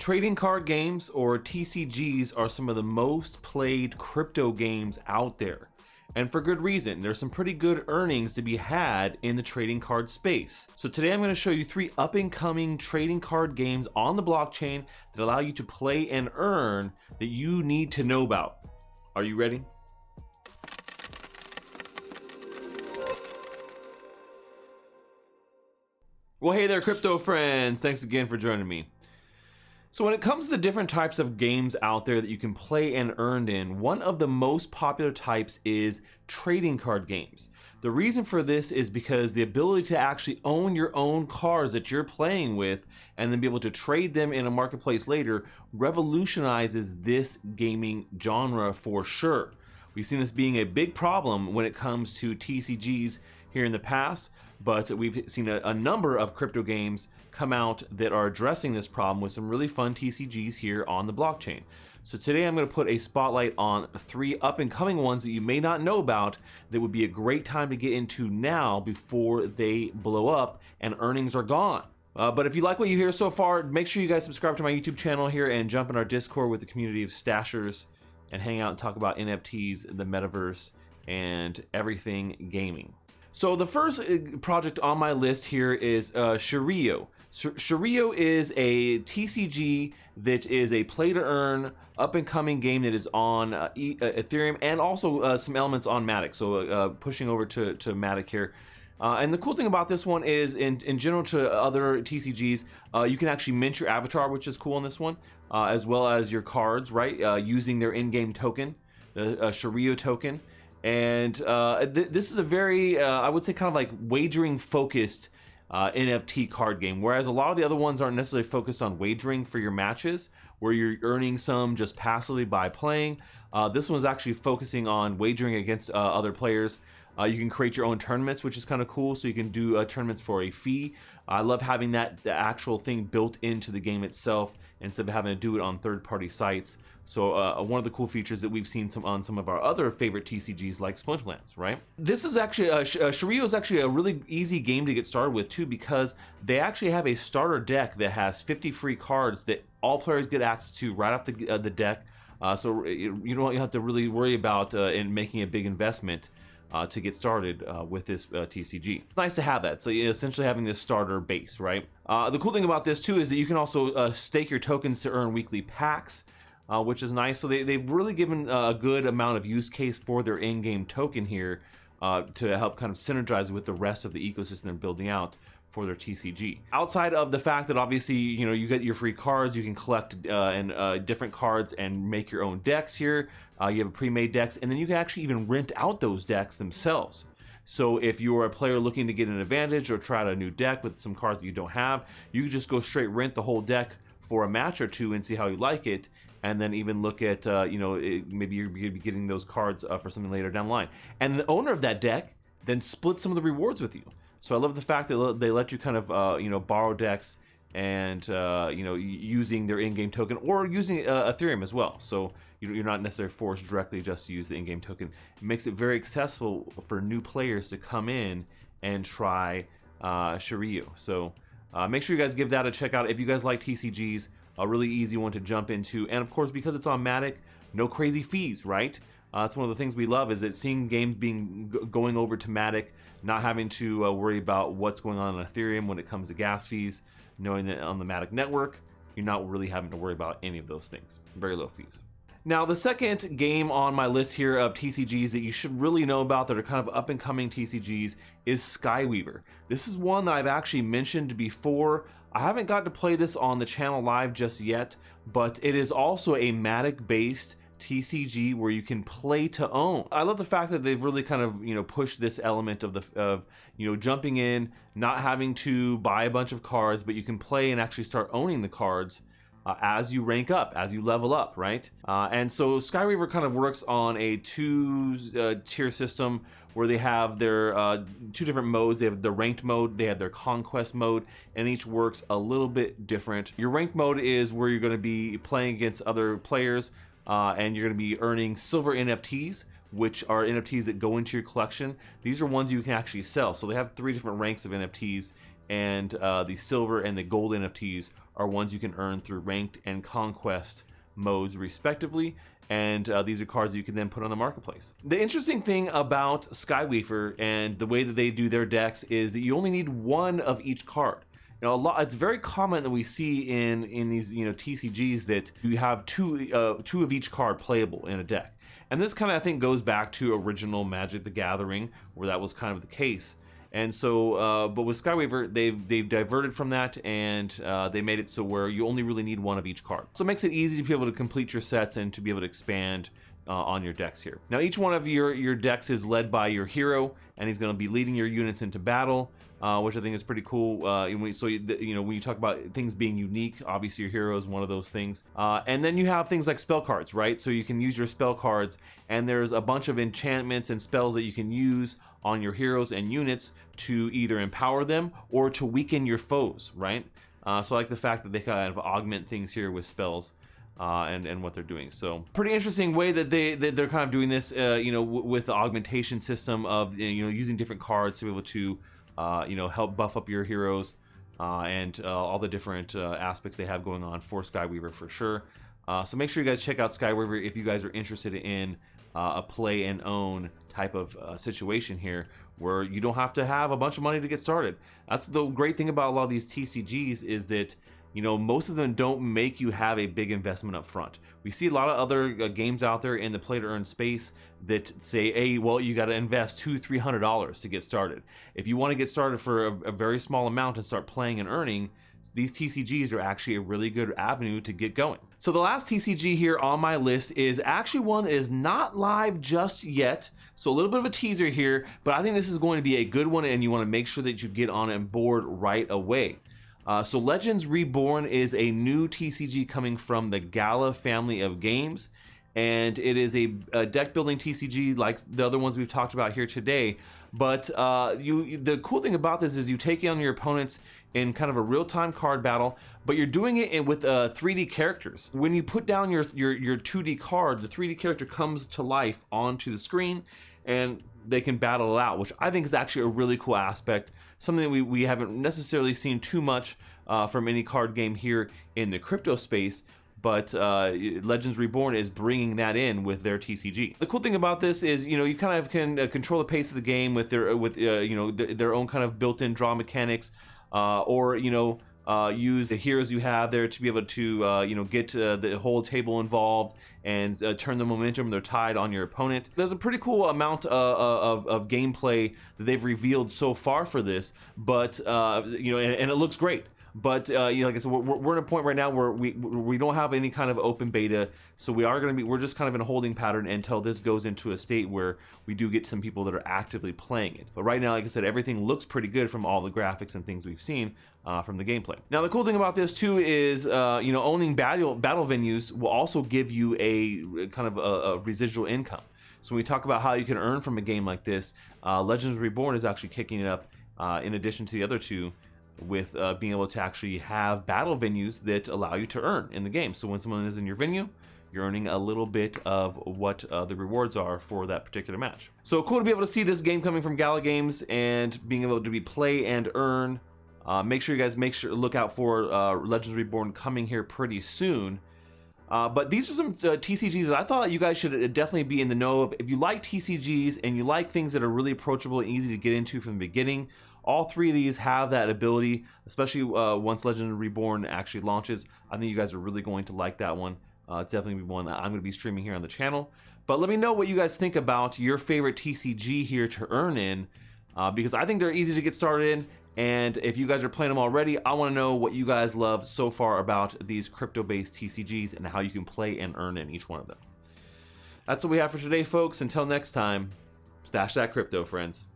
Trading card games, or TCGs, are some of the most played crypto games out there. And for good reason. There's some pretty good earnings to be had in the trading card space. So today I'm going to show you 3 up and coming trading card games on the blockchain that allow you to play and earn that you need to know about. Are you ready? Well, hey there, crypto friends. Thanks again for joining me. So when it comes to the different types of games out there that you can play and earn in, one of the most popular types is trading card games. The reason for this is because the ability to actually own your own cards that you're playing with and then be able to trade them in a marketplace later revolutionizes this gaming genre for sure. We've seen this being a big problem when it comes to TCGs here in the past, but we've seen a number of crypto games come out that are addressing this problem with some really fun TCGs here on the blockchain. So today I'm going to put a spotlight on 3 up and coming ones that you may not know about that would be a great time to get into now before they blow up and earnings are gone. But if you like what you hear so far, make sure you guys subscribe to my YouTube channel here and jump in our Discord with the community of Stachers and hang out and talk about NFTs, the metaverse, and everything gaming. So the first project on my list here is Shiryo. Shiryo is a TCG that is a play to earn up and coming game that is on Ethereum and also some elements on Matic. So pushing over to Matic here. And the cool thing about this one is in general to other TCGs, you can actually mint your avatar, which is cool on this one, as well as your cards, right? Using their in-game token, the Shiryo token. And this is a very, I would say, kind of like wagering focused NFT card game, whereas a lot of the other ones aren't necessarily focused on wagering for your matches, where you're earning some just passively by playing. This one's actually focusing on wagering against other players. You can create your own tournaments, which is kind of cool, so you can do tournaments for a fee. I love having the actual thing built into the game itself instead of having to do it on third-party sites. So one of the cool features that we've seen on some of our other favorite TCGs like Splinterlands, right? This is actually, Shiryo is actually a really easy game to get started with too, because they actually have a starter deck that has 50 free cards that all players get access to right off the deck. So you don't have to really worry about in making a big investment to get started with this TCG. It's nice to have that. So you're essentially having this starter base, right? The cool thing about this too is that you can also stake your tokens to earn weekly packs, which is nice. So they've really given a good amount of use case for their in-game token here to help kind of synergize with the rest of the ecosystem they're building out for their TCG. Outside of the fact that obviously, you know, you get your free cards, you can collect different cards and make your own decks here. You have pre-made decks, and then you can actually even rent out those decks themselves. So if you're a player looking to get an advantage or try out a new deck with some cards that you don't have, you can just go straight rent the whole deck for a match or two and see how you like it, and then even look at, maybe you're going to be getting those cards for something later down the line. And the owner of that deck then splits some of the rewards with you. So I love the fact that they let you kind of, borrow decks and, using their in-game token or using Ethereum as well. So you're not necessarily forced directly just to use the in-game token. It makes it very accessible for new players to come in and try Shiryo. So make sure you guys give that a check out if you guys like TCGs. A really easy one to jump into. And of course, because it's on Matic, no crazy fees, right? That's one of the things we love, is that seeing games going over to Matic, not having to worry about what's going on Ethereum when it comes to gas fees, knowing that on the Matic network, you're not really having to worry about any of those things. Very low fees. Now, the second game on my list here of TCGs that you should really know about that are kind of up-and-coming TCGs is Skyweaver. This is one that I've actually mentioned before. I haven't got to play this on the channel live just yet, but it is also a Matic-based TCG where you can play to own. I love the fact that they've really kind of, pushed this element of jumping in, not having to buy a bunch of cards, but you can play and actually start owning the cards as you rank up, as you level up, right? And so Skyweaver kind of works on a two-tier system where they have their 2 different modes. They have the ranked mode, they have their conquest mode, and each works a little bit different. Your ranked mode is where you're going to be playing against other players, and you're going to be earning silver NFTs, which are NFTs that go into your collection. These are ones you can actually sell. So they have 3 different ranks of NFTs, and the silver and the gold NFTs are ones you can earn through ranked and conquest modes respectively, and these are cards that you can then put on the marketplace. The interesting thing about Skyweaver and the way that they do their decks is that you only need one of each card. You know, it's very common that we see in these TCGs that you have two of each card playable in a deck, and this kind of I think goes back to original Magic the Gathering, where that was kind of the case. And so, but with Skyweaver, they've diverted from that, and they made it so where you only really need one of each card. So it makes it easy to be able to complete your sets and to be able to expand on your decks here. Now, each one of your decks is led by your hero, and he's going to be leading your units into battle, which I think is pretty cool. So when you talk about things being unique, obviously your hero is one of those things. And then you have things like spell cards, right? So you can use your spell cards, and there's a bunch of enchantments and spells that you can use on your heroes and units to either empower them or to weaken your foes, right? So I like the fact that they kind of augment things here with spells and what they're doing. So pretty interesting way that they're kind of doing this, with the augmentation system of using different cards to be able to help buff up your heroes and all the different aspects they have going on for Skyweaver for sure. So make sure you guys check out Skyweaver if you guys are interested in a play and own type of situation here, where you don't have to have a bunch of money to get started. That's the great thing about a lot of these TCGs, is that most of them don't make you have a big investment up front. We see a lot of other games out there in the play to earn space that say, hey, well, you got to invest $200-300 to get started. If you want to get started for a very small amount and start playing and earning, these TCGs are actually a really good avenue to get going. So the last TCG here on my list is actually one that is not live just yet. So a little bit of a teaser here, but I think this is going to be a good one, and you want to make sure that you get on board right away. So Legends Reborn is a new TCG coming from the Gala family of games, and it is a deck building TCG like the other ones we've talked about here today. But the cool thing about this is you take on your opponents in kind of a real-time card battle, but you're doing it with 3D characters. When you put down your 2D card, the 3D character comes to life onto the screen, and they can battle it out, which I think is actually a really cool aspect, something that we haven't necessarily seen too much from any card game here in the crypto space. But Legends Reborn is bringing that in with their TCG. The cool thing about this is, you kind of can control the pace of the game with their own kind of built-in draw mechanics, or use the heroes you have there to be able to get the whole table involved and turn the momentum, their tide on your opponent. There's a pretty cool amount of gameplay that they've revealed so far for this, but and it looks great. But like I said, we're at a point right now where we don't have any kind of open beta, so we're just kind of in a holding pattern until this goes into a state where we do get some people that are actively playing it. But right now, like I said, everything looks pretty good from all the graphics and things we've seen from the gameplay. Now, the cool thing about this too is owning battle venues will also give you a kind of a residual income. So when we talk about how you can earn from a game like this, Legends Reborn is actually kicking it up in addition to the other two, with being able to actually have battle venues that allow you to earn in the game. So when someone is in your venue, you're earning a little bit of what the rewards are for that particular match. So cool to be able to see this game coming from Gala Games and being able to be play and earn. Make sure you guys look out for Legends Reborn coming here pretty soon. But these are some TCGs that I thought you guys should definitely be in the know of. If you like TCGs and you like things that are really approachable and easy to get into from the beginning, all three of these have that ability, especially once Legend Reborn actually launches. I think you guys are really going to like that one. It's definitely one that I'm going to be streaming here on the channel. But let me know what you guys think about your favorite TCG here to earn in, because I think they're easy to get started in. And if you guys are playing them already, I want to know what you guys love so far about these crypto-based TCGs and how you can play and earn in each one of them. That's what we have for today, folks. Until next time, stash that crypto, friends.